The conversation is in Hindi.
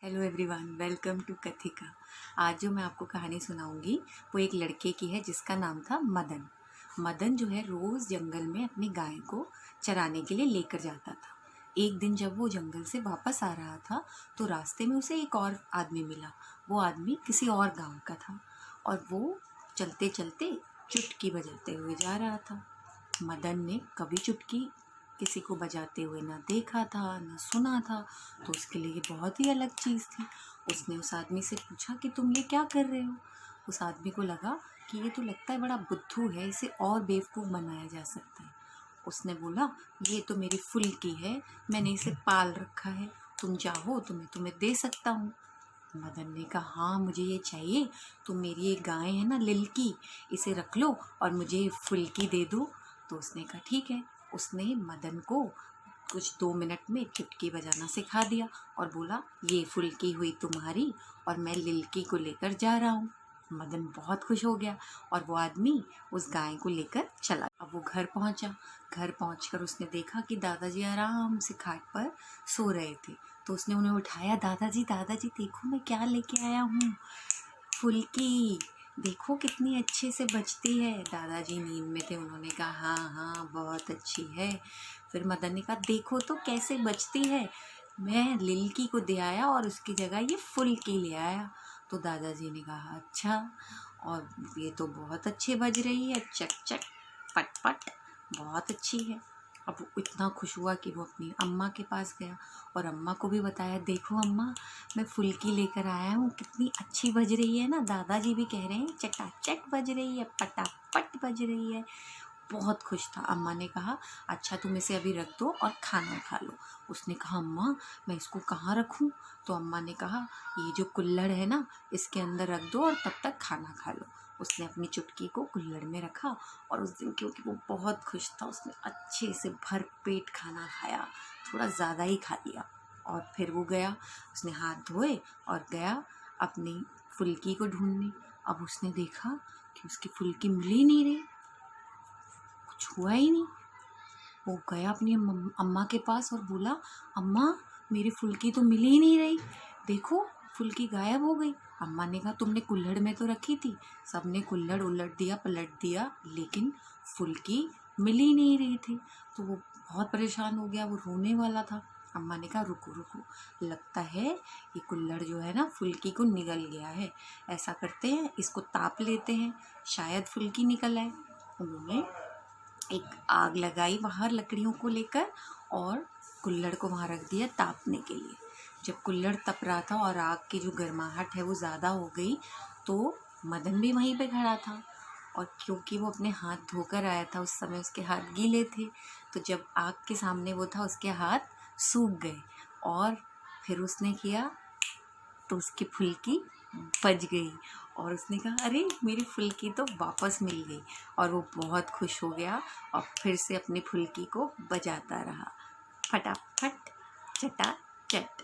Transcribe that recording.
Hello everyone, welcome to Kathika. आज जो मैं आपको कहानी सुनाऊंगी वो एक लड़के की है जिसका नाम था मदन। मदन जो है रोज़ जंगल में अपनी गाय को चराने के लिए लेकर जाता था। एक दिन जब वो जंगल से वापस आ रहा था तो रास्ते में उसे एक और आदमी मिला। वो आदमी किसी और गांव का था और वो चलते चलते चुटकी बजाते हुए जा रहा था। मदन ने कभी चुटकी किसी को बजाते हुए ना देखा था ना सुना था, तो उसके लिए ये बहुत ही अलग चीज़ थी। उसने उस आदमी से पूछा कि तुम ये क्या कर रहे हो। उस आदमी को लगा कि ये तो लगता है बड़ा बुद्धू है, इसे और बेवकूफ़ बनाया जा सकता है। उसने बोला, ये तो मेरी फुल्की है, मैंने इसे पाल रखा है, तुम चाहो तो मैं तुम्हें दे सकता हूँ। मदन ने कहा, हाँ मुझे ये चाहिए, तुम मेरी एक गाय है ना लिल्की, इसे रख लो और मुझे फुल्की दे दो। तो उसने कहा ठीक है। उसने मदन को कुछ 2 मिनट में चुटकी बजाना सिखा दिया और बोला, ये फुल्की हुई तुम्हारी और मैं लिल्की को लेकर जा रहा हूँ। मदन बहुत खुश हो गया और वो आदमी उस गाय को लेकर चला। अब वो घर पहुंचा। घर पहुंचकर उसने देखा कि दादाजी आराम से खाट पर सो रहे थे। तो उसने उन्हें उठाया, दादाजी दादाजी देखो मैं क्या लेके आया हूँ, फुल्की, देखो कितनी अच्छे से बजती है। दादाजी नींद में थे, उन्होंने कहा हाँ हाँ बहुत अच्छी है। फिर मदन ने कहा, देखो तो कैसे बजती है, मैं लिल्की को दे आया और उसकी जगह ये फुल्की ले आया। तो दादाजी ने कहा अच्छा, और ये तो बहुत अच्छे बज रही है, चक चक पट पट, बहुत अच्छी है। अब वो इतना खुश हुआ कि वो अपनी अम्मा के पास गया और अम्मा को भी बताया, देखो अम्मा मैं फुल्की लेकर आया हूँ, कितनी अच्छी बज रही है ना, दादाजी भी कह रहे हैं चकाचक बज रही है, पटापट बज रही है। बहुत खुश था। अम्मा ने कहा अच्छा तुम इसे अभी रख दो और खाना खा लो। उसने कहा अम्मा मैं इसको कहाँ रखूँ। तो अम्मा ने कहा ये जो कुल्हड़ है ना इसके अंदर रख दो और तब तक खाना खा लो। उसने अपनी चुटकी को कुल्हड़ में रखा और उस दिन क्योंकि वो बहुत खुश था उसने अच्छे से भर पेट खाना खाया, थोड़ा ज़्यादा ही खा लिया। और फिर वो गया, उसने हाथ धोए और गया अपनी फुल्की को ढूंढने। अब उसने देखा कि उसकी फुल्की मिल ही नहीं रही, कुछ हुआ ही नहीं। वो गया अपनी अम्मा के पास और बोला, अम्मा मेरी फुल्की तो मिल ही नहीं रही, देखो फुल्की गायब हो गई। अम्मा ने कहा तुमने कुल्हड़ में तो रखी थी। सबने कुल्हड़ उलट दिया पलट दिया, लेकिन फुल्की मिल ही नहीं रही थी। तो वो बहुत परेशान हो गया, वो रोने वाला था। अम्मा ने कहा रुको रुको, लगता है ये कुल्हड़ जो है ना फुल्की को निगल गया है, ऐसा करते हैं इसको ताप लेते हैं, शायद फुल्की निकल आए। उन्होंने एक आग लगाई बाहर लकड़ियों को लेकर और कुल्हड़ को वहाँ रख दिया तापने के लिए। जब कुल्हड़ तप रहा था और आग की जो गर्माहट है वो ज़्यादा हो गई तो मदन भी वहीं पे खड़ा था। और क्योंकि वो अपने हाथ धोकर आया था उस समय उसके हाथ गीले थे, तो जब आग के सामने वो था उसके हाथ सूख गए और फिर उसने किया तो उसकी फुल्की बच गई और उसने कहा अरे मेरी फुल्की तो वापस मिल गई। और वो बहुत खुश हो गया और फिर से अपनी फुल्की को बजाता रहा, फटाफट चटा चट।